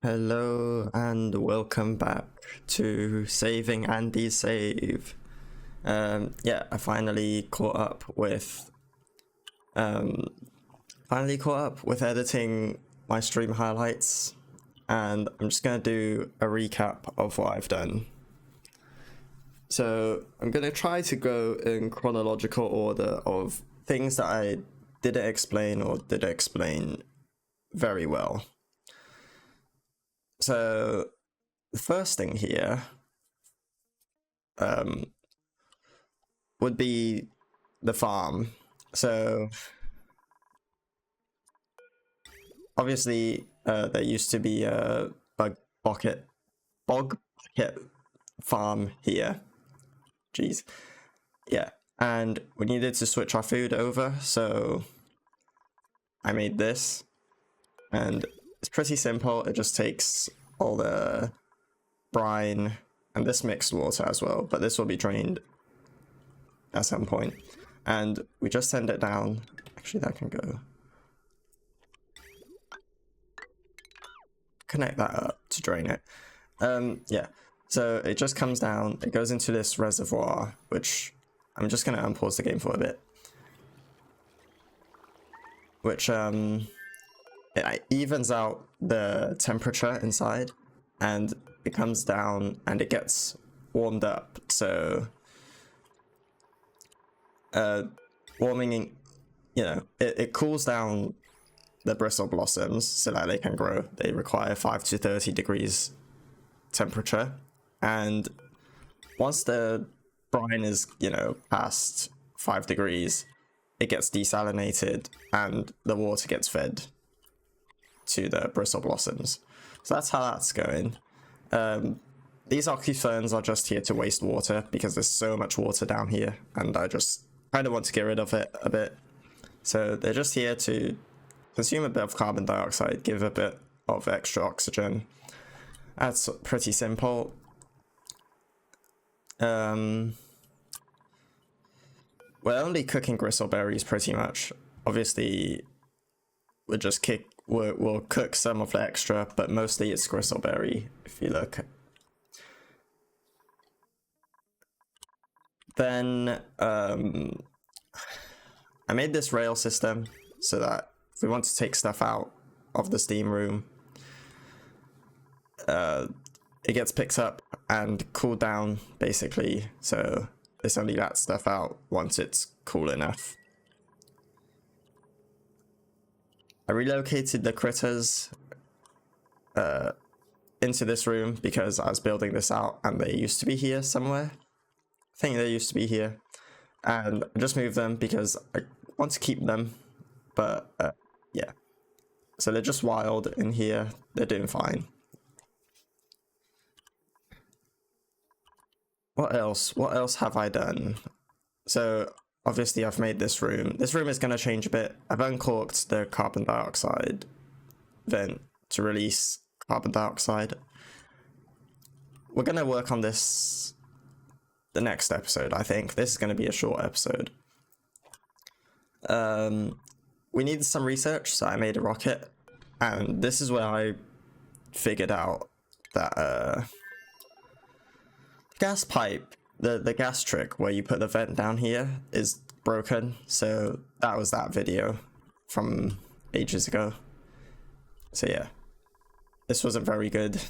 Hello and welcome back to Saving Andy's Save. Yeah, I finally caught up with editing my stream highlights, and I'm just gonna do a recap of what I've done. So I'm gonna try to go in chronological order of things that I didn't explain or did explain very well. So the first thing here would be the farm. So obviously there used to be a bog pocket farm here. Jeez. Yeah. And we needed to switch our food over, so I made this. And it's pretty simple. It just takes all the brine and this mixed water as well, but this will be drained at some point. And we just send it down. Actually, that can go. Connect that up to drain it. Yeah. So it just comes down, it goes into this reservoir, which I'm just gonna unpause the game for a bit. Which it evens out the temperature inside, and it comes down and it gets warmed up. So warming, it cools down the bristle blossoms so that they can grow. They require 5 to 30 degrees temperature, and once the brine is past 5 degrees, it gets desalinated and the water gets fed to the bristle blossoms. So that's how that's going. These oxyferns are just here to waste water because there's so much water down here, and I just kind of want to get rid of it a bit. So they're just here to consume a bit of carbon dioxide, give a bit of extra oxygen. That's pretty simple. We're only cooking gristleberries pretty much. Obviously, we'll cook some of the extra, but mostly it's gristleberry if you look. Then I made this rail system so that if we want to take stuff out of the steam room, it gets picked up and cooled down basically, so it's only that stuff out once it's cool enough. I relocated the critters into this room because I was building this out and they used to be here somewhere. I think they used to be here, and I just moved them because I want to keep them, but yeah. So they're just wild in here, they're doing fine. What else have I done? So obviously I've made this room. This room is going to change a bit. I've uncorked the carbon dioxide vent to release carbon dioxide. We're going to work on this the next episode, I think. This is going to be a short episode. We needed some research, so I made a rocket. And this is where I figured out that gas pipe, the gas trick where you put the vent down here is broken. So that was that video from ages ago. So yeah, this wasn't very good.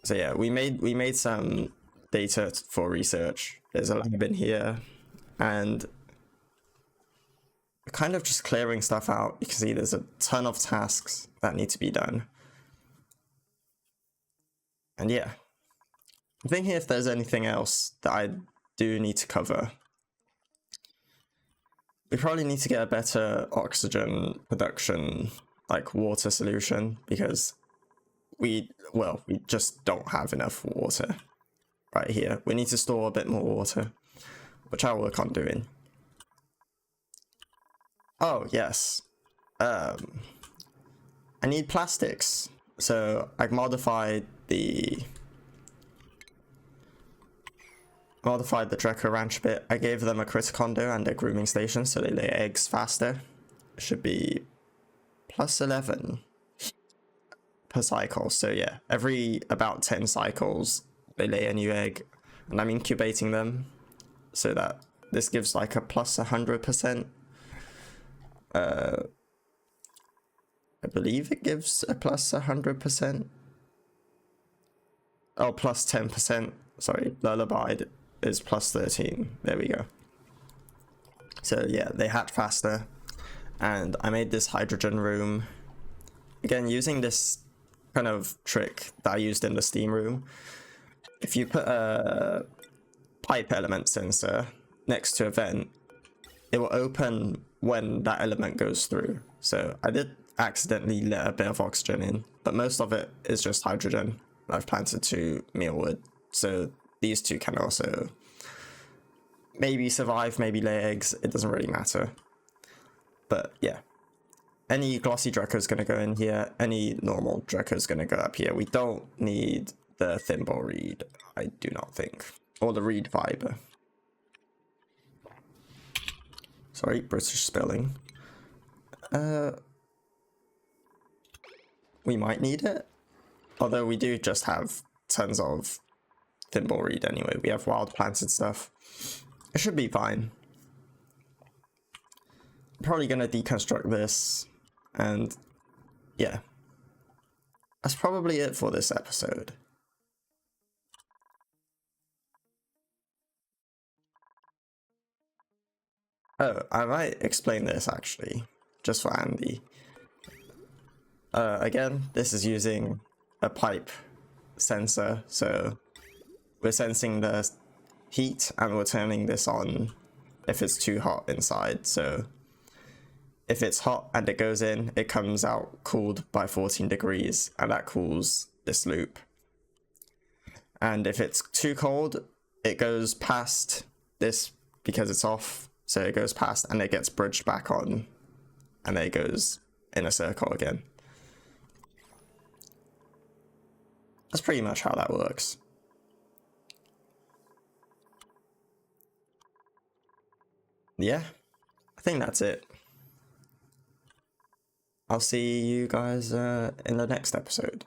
So yeah, we made some data for research. There's a lab in here, and kind of just clearing stuff out. You can see there's a ton of tasks that need to be done. And yeah, I'm thinking if there's anything else that I do need to cover. We probably need to get a better oxygen production, like water solution, because we just don't have enough water right here. We need to store a bit more water, which I'll work on doing. Oh, yes. I need plastics. So I modified the Dreco Ranch bit. I gave them a critter condo and a grooming station so they lay eggs faster. Should be plus 11 per cycle. So yeah, every about 10 cycles, they lay a new egg, and I'm incubating them so that this gives like a plus 100%. I believe it gives a plus 100%. Oh, plus 10%. Sorry, lullaby is plus 13. There we go. So yeah, they hatch faster. And I made this hydrogen room. Again, using this kind of trick that I used in the steam room. If you put a pipe element sensor next to a vent, it will open when that element goes through. So I did accidentally let a bit of oxygen in, but most of it is just hydrogen I've planted to mealwood. So these two can also maybe survive, maybe lay eggs. It doesn't really matter. But yeah, any glossy Draco is going to go in here. Any normal Draco is going to go up here. We don't need the thimble reed, I do not think. Or the reed fiber. Sorry, British spelling. We might need it. Although we do just have tons of thimble reed anyway. We have wild planted stuff. It should be fine. I'm probably going to deconstruct this. And yeah. That's probably it for this episode. Oh, I might explain this actually, just for Andy. Again, this is using a pipe sensor, so we're sensing the heat and we're turning this on if it's too hot inside. So if it's hot and it goes in, it comes out cooled by 14 degrees, and that cools this loop. And if it's too cold, it goes past this because it's off. So it goes past and it gets bridged back on, and then it goes in a circle again. That's pretty much how that works. Yeah, I think that's it. I'll see you guys in the next episode.